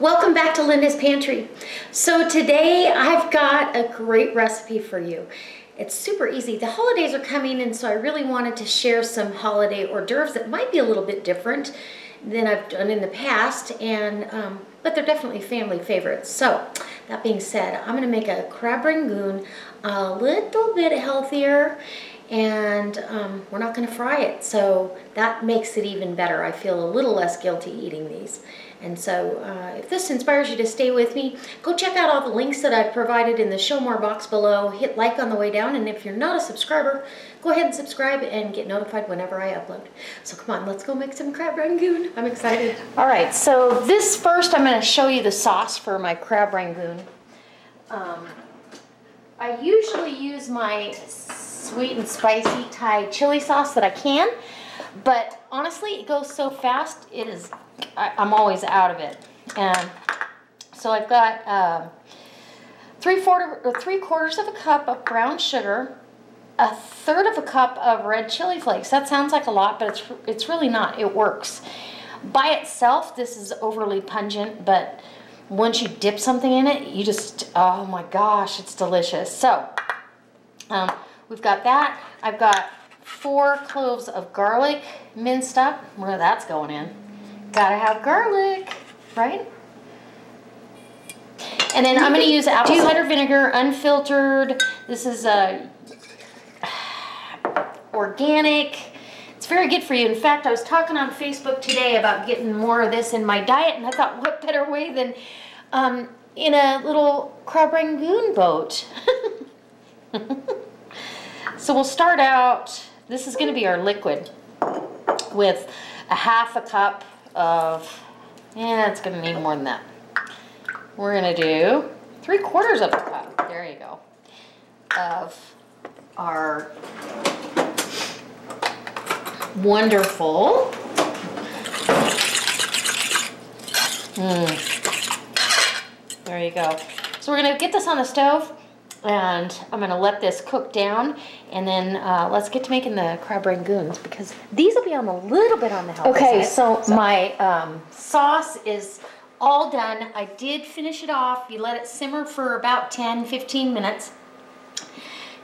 Welcome back to Linda's Pantry. So today I've got a great recipe for you. It's super easy. The holidays are coming, and so I really wanted to share some holiday hors d'oeuvres that might be a little bit different than I've done in the past, and but they're definitely family favorites. So that being said, I'm going to make a crab rangoon a little bit healthier, and we're not going to fry it, so that makes it even better. I feel a little less guilty eating these. And so if this inspires you to stay with me, go check out all the links that I've provided in the show more box below. Hit like on the way down, and if you're not a subscriber, go ahead and subscribe and get notified whenever I upload. So come on, let's go make some crab rangoon. I'm excited. All right, so this first I'm going to show you the sauce for my crab rangoon. I usually use my sweet and spicy Thai chili sauce that I can, but honestly it goes so fast, I'm always out of it. And so I've got 3/4 of a cup of brown sugar, 1/3 of a cup of red chili flakes. That sounds like a lot, but it's really not. It works. By itself, this is overly pungent, but once you dip something in it, you just, oh my gosh, it's delicious. So we've got that. I've got 4 cloves of garlic minced up. Where that's going in. Gotta have garlic, right? And then I'm going to use apple cider vinegar, unfiltered. This is organic. It's very good for you. In fact, I was talking on Facebook today about getting more of this in my diet, and I thought, what better way than in a little crab rangoon boat. So we'll start out, this is going to be our liquid, with a 1/2 cup of, it's going to need more than that. We're going to do 3/4 of a cup, there you go, of our wonderful there you go. So we're going to get this on the stove, and I'm going to let this cook down, and then let's get to making the crab rangoons, because these will be on a little bit on the healthy side. Okay, so my sauce is all done. I did finish it off. You let it simmer for about 10-15 minutes,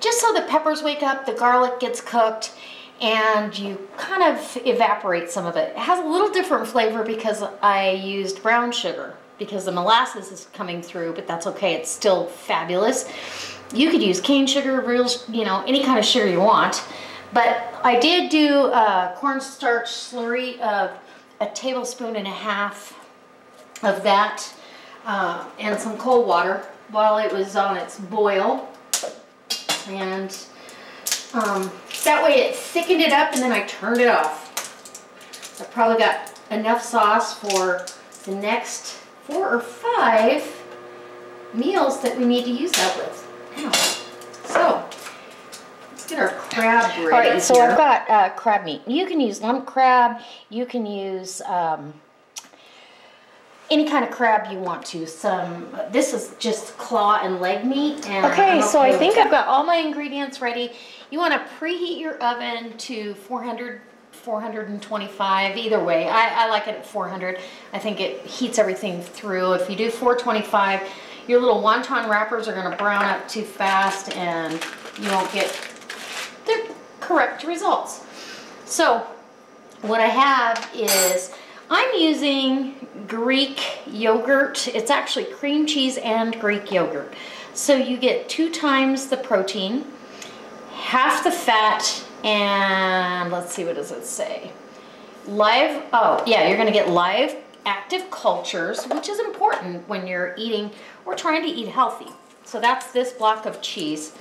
just so the peppers wake up, the garlic gets cooked, and you kind of evaporate some of it. It has a little different flavor because I used brown sugar, because the molasses is coming through, but that's okay. It's still fabulous. You could use cane sugar, real, any kind of sugar you want. But I did do cornstarch slurry of 1.5 tablespoons of that, and some cold water while it was on its boil. And that way it thickened it up, and then I turned it off. I probably got enough sauce for the next 4 or 5 meals that we need to use that with. Now, so let's get our crab ready. All right, so I've got crab meat. You can use lump crab. You can use any kind of crab you want to. This is just claw and leg meat. And okay, so I think I've got all my ingredients ready. You want to preheat your oven to 425, either way. I like it at 400. I think it heats everything through. If you do 425, your little wonton wrappers are going to brown up too fast, and you won't get the correct results. So what I have is, I'm using Greek yogurt. It's actually cream cheese and Greek yogurt. So you get 2 times the protein, half the fat, and let's see, what does it say? Live, you're going to get live active cultures, which is important when you're eating or trying to eat healthy. So that's this block of cheese.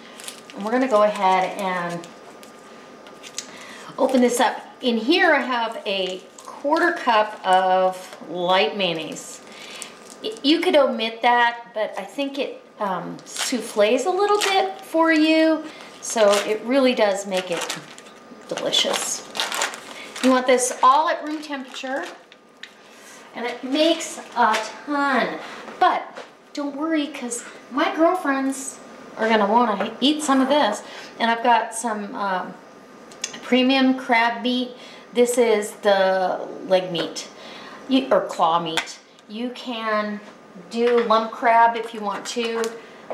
And we're going to go ahead and open this up. In here I have a 1/4 cup of light mayonnaise. You could omit that, but I think it souffles a little bit for you, so it really does make it delicious. You want this all at room temperature, and it makes a ton. But don't worry, because my girlfriends are going to want to eat some of this. And I've got some premium crab meat. This is the leg meat, or claw meat. You can do lump crab if you want to.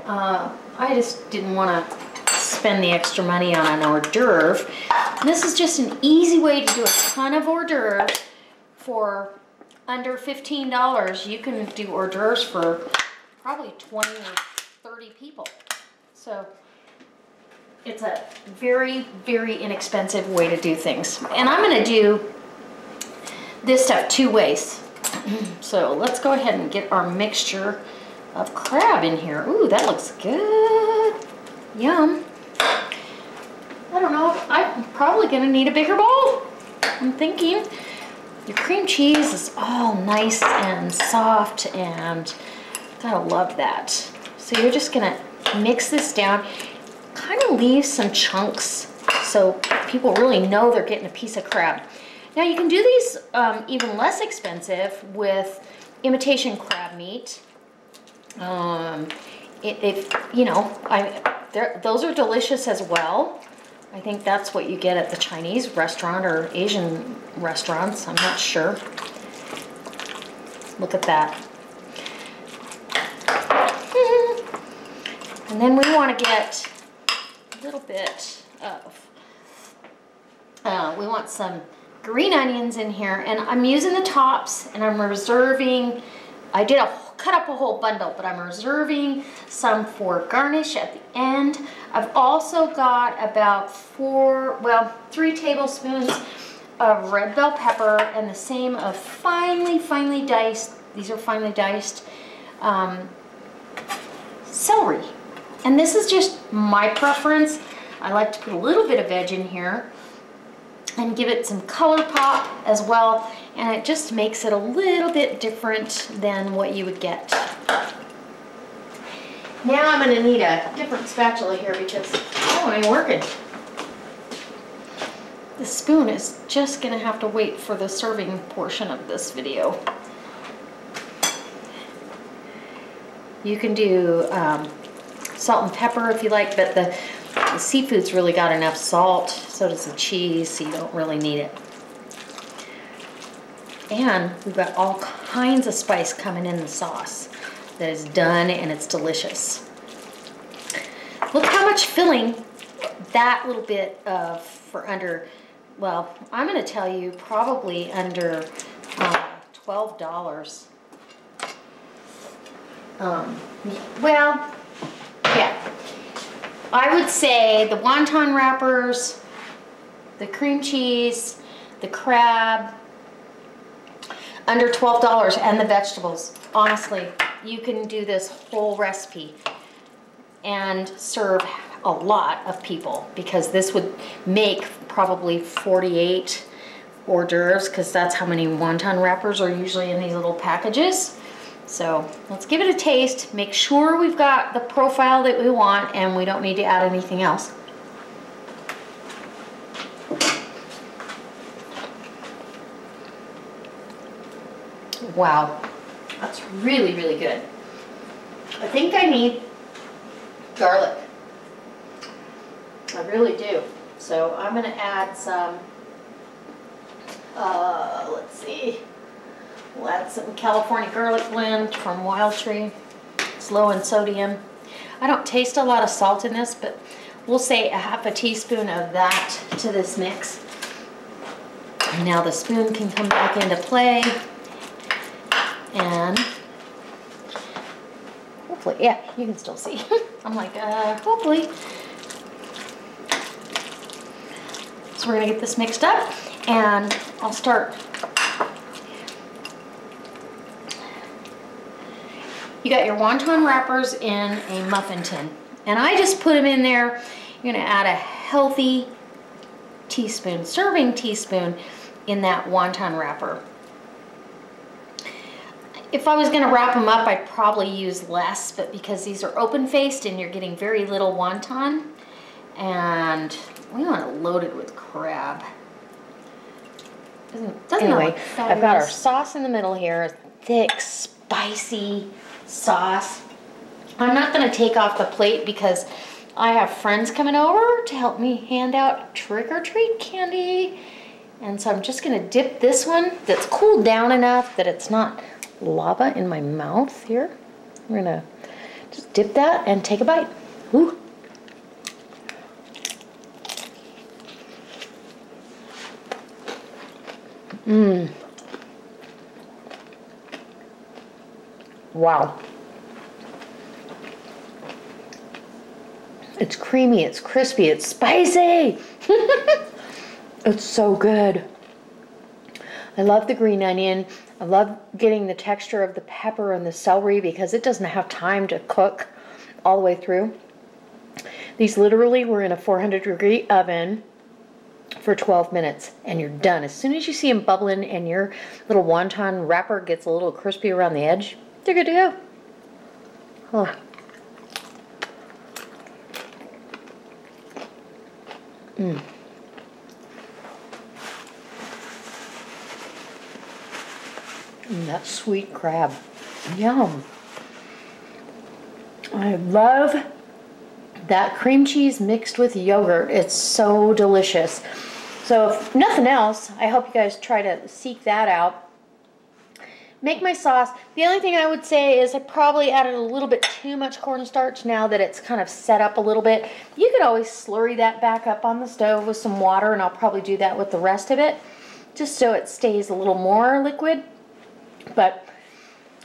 I just didn't want to spend the extra money on an hors d'oeuvre. This is just an easy way to do a ton of hors d'oeuvres for under $15. You can do hors d'oeuvres for probably 20 or 30 people. So it's a very, very inexpensive way to do things. And I'm going to do this stuff 2 ways. So let's go ahead and get our mixture of crab in here. Ooh, that looks good. Yum. I don't know, I'm probably going to need a bigger bowl. I'm thinking. Your cream cheese is all nice and soft, and gotta love that. So you're just gonna mix this down, kind of leave some chunks so people really know they're getting a piece of crab. Now you can do these even less expensive with imitation crab meat. If you know, those are delicious as well. I think that's what you get at the Chinese restaurant or Asian restaurants. I'm not sure. Look at that. And then we want to get a little bit of, we want some green onions in here. And I'm using the tops, and I'm reserving, I did cut up a whole bundle, but I'm reserving some for garnish at the end. I've also got about 3 tablespoons of red bell pepper, and the same of finely diced, these are finely diced celery. And this is just my preference. I like to put a little bit of veg in here and give it some color pop as well, and it just makes it a little bit different than what you would get. Now I'm going to need a different spatula here because it ain't working. The spoon is just going to have to wait for the serving portion of this video. You can do salt and pepper if you like, but the seafood's really got enough salt, so does the cheese, so you don't really need it. And we've got all kinds of spice coming in the sauce that is done, and it's delicious. Look how much filling that little bit of for under, well, I'm going to tell you probably under $12. Well, yeah. I would say the wonton wrappers, the cream cheese, the crab, under $12, and the vegetables. Honestly, you can do this whole recipe and serve a lot of people, because this would make probably 48 hors d'oeuvres, because that's how many wonton wrappers are usually in these little packages. So let's give it a taste, make sure we've got the profile that we want, and we don't need to add anything else. Wow, that's really, really good. I think I need garlic. I really do. So I'm going to add some, let's see, we'll add some California garlic blend from Wild Tree. It's low in sodium. I don't taste a lot of salt in this, but we'll say a half a teaspoon of that to this mix. And now the spoon can come back into play. And hopefully, yeah, you can still see. I'm like, hopefully. So we're gonna get this mixed up, and I'll start. You got your wonton wrappers in a muffin tin, and I just put them in there. You're gonna add a healthy teaspoon, serving teaspoon, in that wonton wrapper. If I was going to wrap them up, I'd probably use less, but because these are open-faced and you're getting very little wonton, and we want it loaded with crab. Anyway, I've got our sauce in the middle here, thick, spicy sauce. I'm not going to take off the plate because I have friends coming over to help me hand out trick-or-treat candy, and so I'm just going to dip this one that's cooled down enough that it's not lava in my mouth here. I'm gonna just dip that and take a bite. Ooh. Mmm. Wow. It's creamy, it's crispy, it's spicy. It's so good. I love the green onion. I love getting the texture of the pepper and the celery because it doesn't have time to cook all the way through. These literally were in a 400-degree oven for 12 minutes and you're done. As soon as you see them bubbling and your little wonton wrapper gets a little crispy around the edge, they're good to go. Oh. Mm. That sweet crab. Yum. I love that cream cheese mixed with yogurt. It's so delicious. So if nothing else, I hope you guys try to seek that out. Make my sauce. The only thing I would say is I probably added a little bit too much cornstarch now that it's kind of set up a little bit. You could always slurry that back up on the stove with some water, and I'll probably do that with the rest of it, just so it stays a little more liquid. But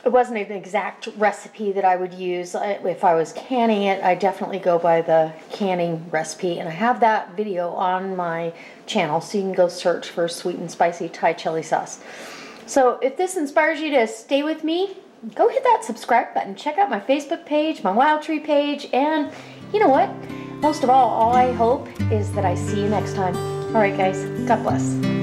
it wasn't an exact recipe that I would use. If I was canning it, I definitely go by the canning recipe, and I have that video on my channel, so you can go search for sweet and spicy Thai chili sauce. So if this inspires you to stay with me, go hit that subscribe button. Check out my Facebook page, my Wild Tree page, and you know what? Most of all I hope is that I see you next time. All right, guys, God bless.